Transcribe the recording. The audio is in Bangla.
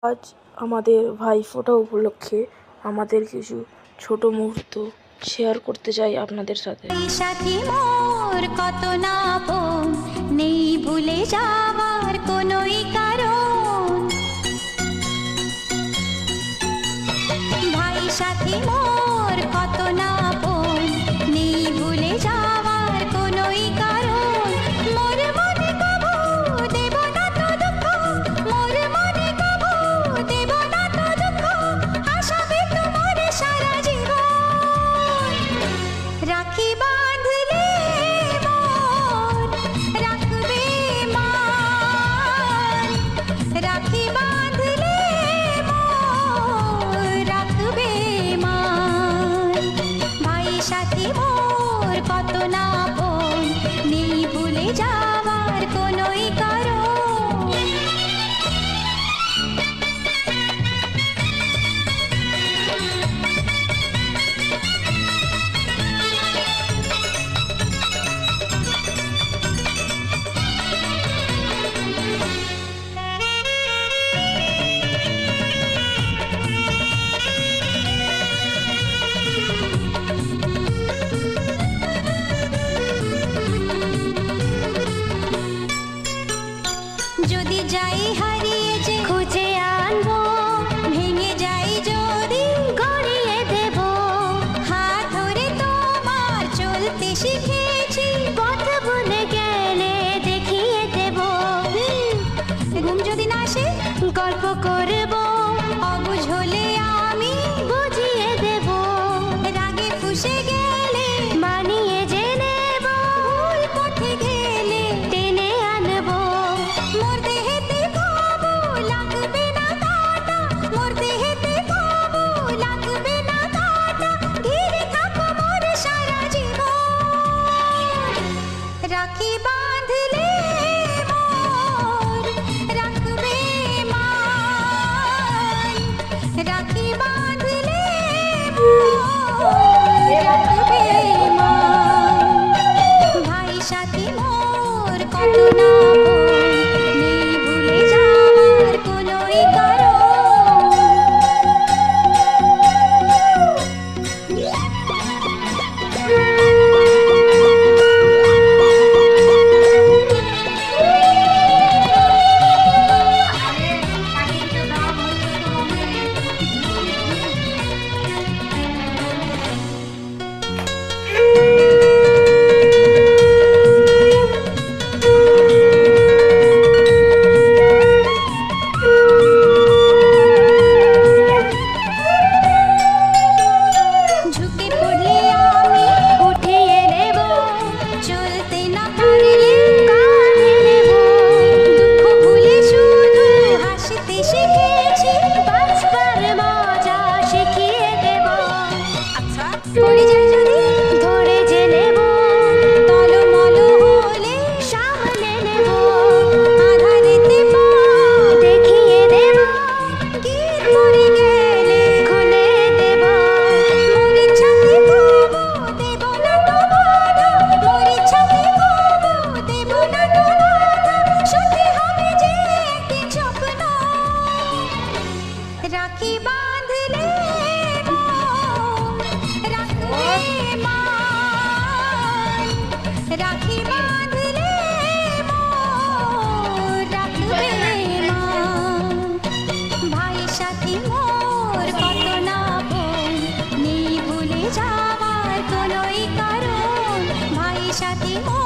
আজ আমাদের ভাইফোঁটা উপলক্ষে আমাদের কিছু ছোট মুহূর্ত শেয়ার করতে চাই আপনাদের সাথে। সাথী মোর কত না আপন, নেই ভুলে যাওয়ার কোনোই কারণ। ভাই সাথী মোর কত না আপন, নেই ভুলে যাওয়ার কোনোই কারণ। মোর মনে কবু দেব না তো দুঃখ, মোর মনে কবু দেব না তো দুঃখ, আশাবে তোমার সারা জীবন। রাখি বাঁধলে মোর রাখবে মান, রাখি বাঁধলে মোর রাখবে মান। ভাই সাথী মোর কত না আপন, নেই ভুলে যাওয়ার কোনোই কারণ। যদি যাই হারিয়ে যে খুঁজে আনবো, ভেঙে যাই যদি গড়িয়ে দেব। হাত ধরে তোমার চলতে শিখেছি, পথ ভুলে গেলে দেখিয়ে দেব। ঘুম যদি না আসে গল্প করব, অবুঝ হলে আমি বুঝিয়ে দেব। রাগে ফুঁসে গেলে মানিয়ে যে নেব, ভুল পথে গেলে টেনে আনবো। মোর দেহেতে কবু লাগবে না কাঁটা, মোর দেহেতে কবু লাগবে না কাঁটা, ঘিরে থাকো মোর সারা জীবন। রাখি বাঁধলে মোর রাখবে মান, রাখি বাঁধলে মোর রাখবে মান। ভাই সাথী মোর কত না আপন, নেই ভুলে যাওয়ার কোনোই কারণ। ঝুঁকে পড়লে আমি উঠিয়ে নেব, চলতে না পারলে কাঁধে নেব। দুঃখ ভুলে শুধু হাসতে শিখেছি, বাঁচবার মজা শিখিয়ে দেব। আচ্ছা পড়ে যাই যদি ধরে যে নেব, টলমল হলে সামলে নেব। আধারেতে পা দেখিয়ে দেব, গিয়ে পড়ে গেলে খুলে দেব। মোর ইচ্ছাতে কবু দেব না তো বাধা, মোর ইচ্ছাতে কবু দেব না তো বাধা, সত্যি হবে যে একদিন স্বপ্ন। রাখি বাঁধলে মোর রাখবে মান, রাখি বাঁধলে মোর রাখবে মান। ভাই সাথী মোর কত না আপন, নেই ভুলে যাওয়ার কোনোই কারণ। ভাই সাথী মোর